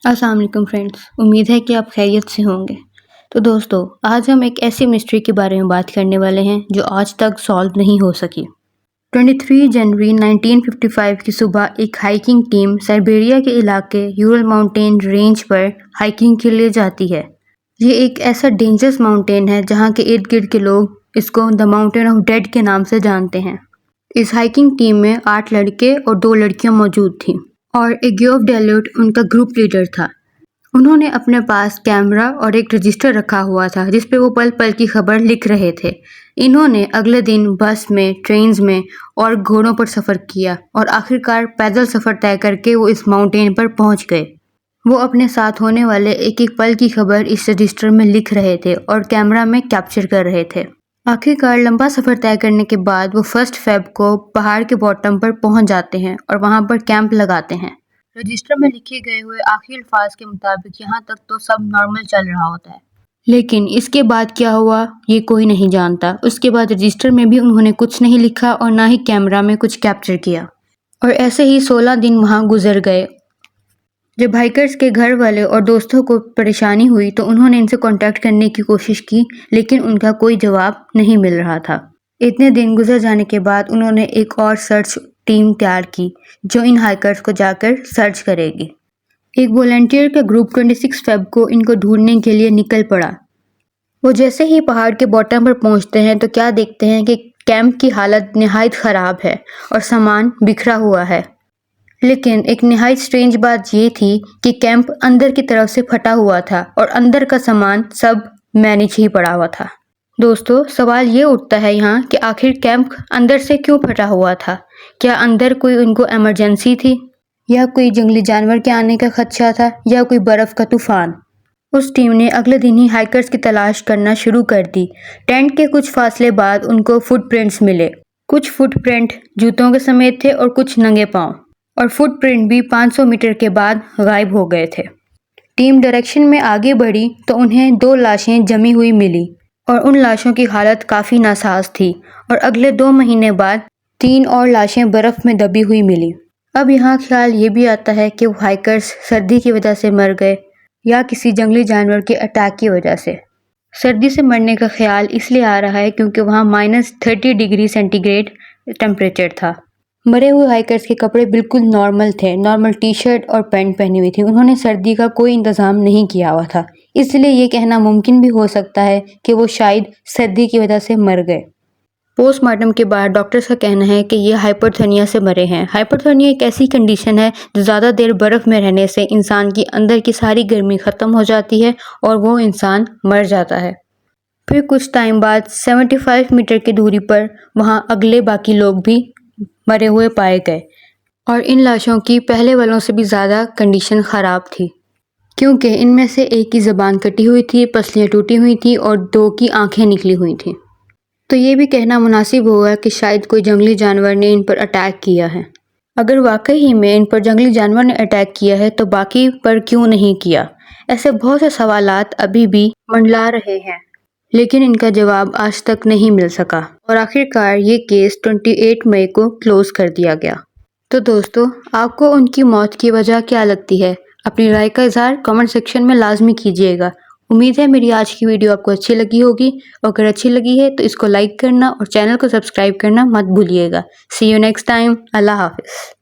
السلام علیکم فرینڈس، امید ہے کہ آپ خیریت سے ہوں گے۔ تو دوستو، آج ہم ایک ایسی مسٹری کے بارے میں بات کرنے والے ہیں جو آج تک سالو نہیں ہو سکی۔ 23 جنوری 1955 کی صبح ایک ہائیکنگ ٹیم سائبیریا کے علاقے یورل ماؤنٹین رینج پر ہائیکنگ کے لیے جاتی ہے۔ یہ ایک ایسا ڈینجرس ماؤنٹین ہے جہاں کے ارد گرد کے لوگ اس کو دی ماؤنٹین آف ڈیڈ کے نام سے جانتے ہیں۔ اس ہائیکنگ ٹیم میں 8 لڑکے اور 2 لڑکیاں موجود تھیں اور ایگیوف ڈیلوٹ ان کا گروپ لیڈر تھا۔ انہوں نے اپنے پاس کیمرہ اور ایک رجسٹر رکھا ہوا تھا جس پہ وہ پل پل کی خبر لکھ رہے تھے۔ انہوں نے اگلے دن بس میں، ٹرینز میں اور گھوڑوں پر سفر کیا اور آخرکار پیدل سفر طے کر کے وہ اس ماؤنٹین پر پہنچ گئے۔ وہ اپنے ساتھ ہونے والے ایک ایک پل کی خبر اس رجسٹر میں لکھ رہے تھے اور کیمرہ میں کیپچر کر رہے تھے۔ آخرکار لمبا سفر طے کرنے کے بعد وہ 1 فیب کو پہاڑ کے باٹم پر پہنچ جاتے ہیں اور وہاں پر کیمپ لگاتے ہیں۔ رجسٹر میں لکھے گئے ہوئے آخری الفاظ کے مطابق یہاں تک تو سب نارمل چل رہا ہوتا ہے، لیکن اس کے بعد کیا ہوا یہ کوئی نہیں جانتا۔ اس کے بعد رجسٹر میں بھی انہوں نے کچھ نہیں لکھا اور نہ ہی کیمرہ میں کچھ کیپچر کیا، اور ایسے ہی 16 دن وہاں گزر گئے۔ جب ہائیکرز کے گھر والے اور دوستوں کو پریشانی ہوئی تو انہوں نے ان سے کانٹیکٹ کرنے کی کوشش کی، لیکن ان کا کوئی جواب نہیں مل رہا تھا۔ اتنے دن گزر جانے کے بعد انہوں نے ایک اور سرچ ٹیم تیار کی جو ان ہائیکرز کو جا کر سرچ کرے گی۔ ایک والنٹیئر کا گروپ 26 فیب کو ان کو ڈھونڈنے کے لیے نکل پڑا۔ وہ جیسے ہی پہاڑ کے باٹم پر پہنچتے ہیں تو کیا دیکھتے ہیں کہ کیمپ کی حالت نہایت خراب ہے اور سامان بکھرا ہوا ہے۔ لیکن ایک نہایت سٹرینج بات یہ تھی کہ کیمپ اندر کی طرف سے پھٹا ہوا تھا اور اندر کا سامان سب مینج ہی پڑا ہوا تھا۔ دوستو، سوال یہ اٹھتا ہے یہاں کہ آخر کیمپ اندر سے کیوں پھٹا ہوا تھا؟ کیا اندر کوئی ان کو ایمرجنسی تھی، یا کوئی جنگلی جانور کے آنے کا خدشہ تھا، یا کوئی برف کا طوفان؟ اس ٹیم نے اگلے دن ہی ہائیکرز کی تلاش کرنا شروع کر دی۔ ٹینٹ کے کچھ فاصلے بعد ان کو فٹ پرنٹس ملے۔ کچھ فٹ پرنٹ جوتوں کے سمیت تھے اور کچھ ننگے پاؤں، اور فٹ پرنٹ بھی 500 میٹر کے بعد غائب ہو گئے تھے۔ ٹیم ڈائریکشن میں آگے بڑھی تو انہیں 2 لاشیں جمی ہوئی ملی اور ان لاشوں کی حالت کافی ناساز تھی، اور اگلے 2 مہینے بعد 3 اور لاشیں برف میں دبی ہوئی ملی۔ اب یہاں خیال یہ بھی آتا ہے کہ وہ ہائیکرز سردی کی وجہ سے مر گئے یا کسی جنگلی جانور کے اٹیک کی وجہ سے۔ سردی سے مرنے کا خیال اس لیے آ رہا ہے کیونکہ وہاں -30 ڈگری سینٹی گریڈ ٹیمپریچر تھا۔ مرے ہوئے ہائیکرز کے کپڑے بالکل نارمل تھے، نارمل ٹی شرٹ اور پینٹ پہنی ہوئی تھی۔ انہوں نے سردی کا کوئی انتظام نہیں کیا ہوا تھا، اس لیے یہ کہنا ممکن بھی ہو سکتا ہے کہ وہ شاید سردی کی وجہ سے مر گئے۔ پوسٹ مارٹم کے بعد ڈاکٹرز کا کہنا ہے کہ یہ ہائپرتھرمیا سے مرے ہیں۔ ہائپرتھرمیا ایک ایسی کنڈیشن ہے جو زیادہ دیر برف میں رہنے سے انسان کی اندر کی ساری گرمی ختم ہو جاتی ہے اور وہ انسان مر جاتا ہے۔ پھر کچھ ٹائم بعد 75 میٹر کی دوری پر وہاں اگلے باقی لوگ بھی مرے ہوئے پائے گئے، اور ان لاشوں کی پہلے والوں سے بھی زیادہ کنڈیشن خراب تھی، کیونکہ ان میں سے ایک کی زبان کٹی ہوئی تھی، پسلیاں ٹوٹی ہوئی تھیں اور 2 کی آنکھیں نکلی ہوئی تھیں۔ تو یہ بھی کہنا مناسب ہوگا کہ شاید کوئی جنگلی جانور نے ان پر اٹیک کیا ہے۔ اگر واقعی ہی میں ان پر جنگلی جانور نے اٹیک کیا ہے تو باقی پر کیوں نہیں کیا؟ ایسے بہت سے سوالات ابھی بھی منڈلا رہے ہیں، لیکن ان کا جواب آج تک نہیں مل سکا، اور آخرکار یہ کیس 28 مئی کو کلوز کر دیا گیا۔ تو دوستو، آپ کو ان کی موت کی وجہ کیا لگتی ہے؟ اپنی رائے کا اظہار کمنٹ سیکشن میں لازمی کیجیے گا۔ امید ہے میری آج کی ویڈیو آپ کو اچھی لگی ہوگی، اور اگر اچھی لگی ہے تو اس کو لائک کرنا اور چینل کو سبسکرائب کرنا مت بھولیے گا۔ سی یو نیکسٹ ٹائم۔ اللہ حافظ۔